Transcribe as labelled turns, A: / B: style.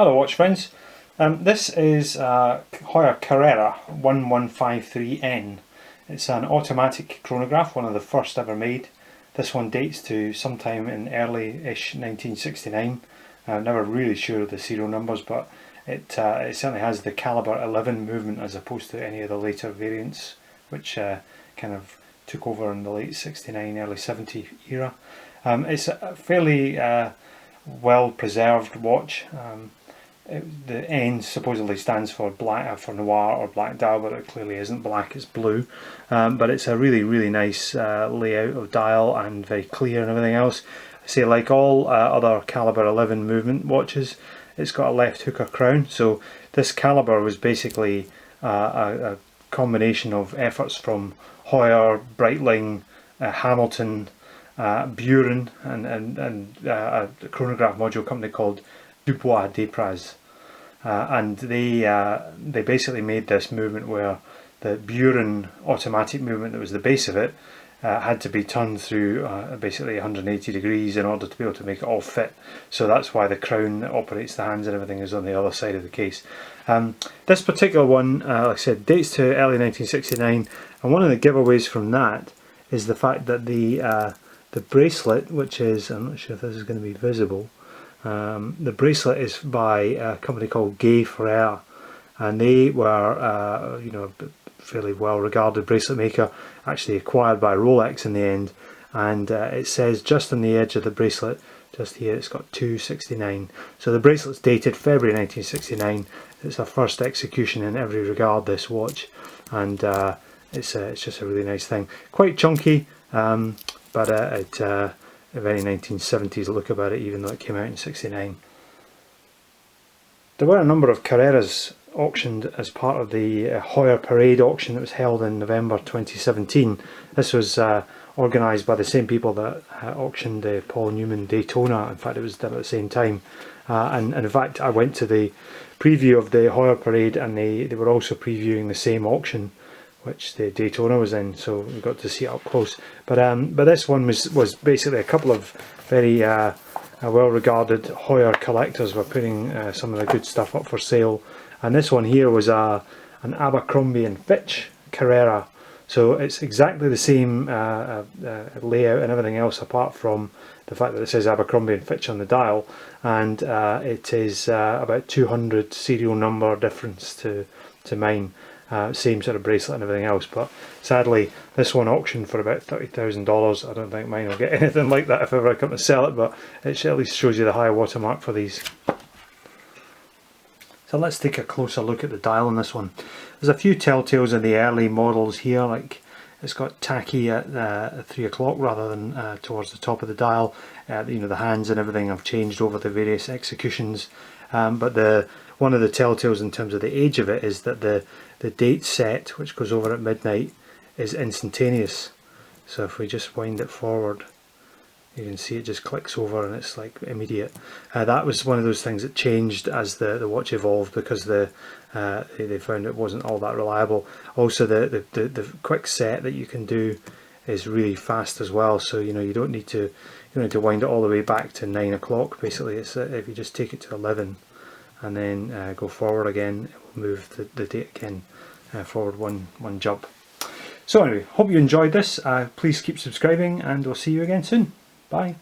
A: Hello watch friends, this is Heuer Carrera 1153N. It's an automatic chronograph, one of the first ever made. This one dates to sometime in early-ish 1969. I'm never really sure of the serial numbers, but it certainly has the Calibre 11 movement as opposed to any of the later variants, which kind of took over in the late 69, early 70 era. It's a fairly well preserved watch. The N supposedly stands for black, for noir or black dial, but it clearly isn't black, it's blue. But it's a really nice layout of dial and very clear and everything else. I say, like all other Calibre 11 movement watches, it's got a left hooker crown. So this Calibre was basically a combination of efforts from Heuer, Breitling, Hamilton, Buren, and a chronograph module company called Dubois Desprez. And they basically made this movement where the Buren automatic movement that was the base of it had to be turned through basically 180 degrees in order to be able to make it all fit. So that's why the crown that operates the hands and everything is on the other side of the case. This particular one, like I said, dates to early 1969, and one of the giveaways from that is the fact that the bracelet, which is, I'm not sure if this is going to be visible, the bracelet is by a company called Gay Freres, and they were a fairly well regarded bracelet maker, actually acquired by Rolex in the end. And it says just on the edge of the bracelet, just here, it's got 269. So the bracelet's dated February 1969. It's a first execution in every regard, this watch, and it's just a really nice thing. Quite chunky, but a very 1970s look about it, even though it came out in 69. There were a number of Carreras auctioned as part of the Heuer Parade auction that was held in November 2017. This was organised by the same people that auctioned the Paul Newman Daytona. In fact, it was done at the same time. And in fact, I went to the preview of the Heuer Parade, and they were also previewing the same auction which the Daytona was in, so we got to see it up close. But this one was basically a couple of very well-regarded Heuer collectors were putting some of the good stuff up for sale, and this one here was an Abercrombie and Fitch Carrera. So it's exactly the same layout and everything else, apart from the fact that it says Abercrombie and Fitch on the dial, and it is about 200 serial number difference to mine. Same sort of bracelet and everything else, but sadly this one auctioned for about $30,000. I don't think mine will get anything like that if ever I come to sell it, but it at least shows you the high watermark for these. So let's take a closer look at the dial on this one. There's a few telltales in the early models here, like it's got tacky at 3 o'clock rather than towards the top of the dial. The hands and everything have changed over the various executions, but one of the telltales in terms of the age of it is that the date set, which goes over at midnight, is instantaneous. So if we just wind it forward, you can see it just clicks over and it's like immediate. That was one of those things that changed as the watch evolved, because they found it wasn't all that reliable. Also the quick set that you can do is really fast as well, so you don't need to wind it all the way back to 9 o'clock. Basically, it's if you just take it to 11 and then go forward again, it will move the date again forward one jump. So anyway, hope you enjoyed this. Please keep subscribing, and we'll see you again soon. Bye.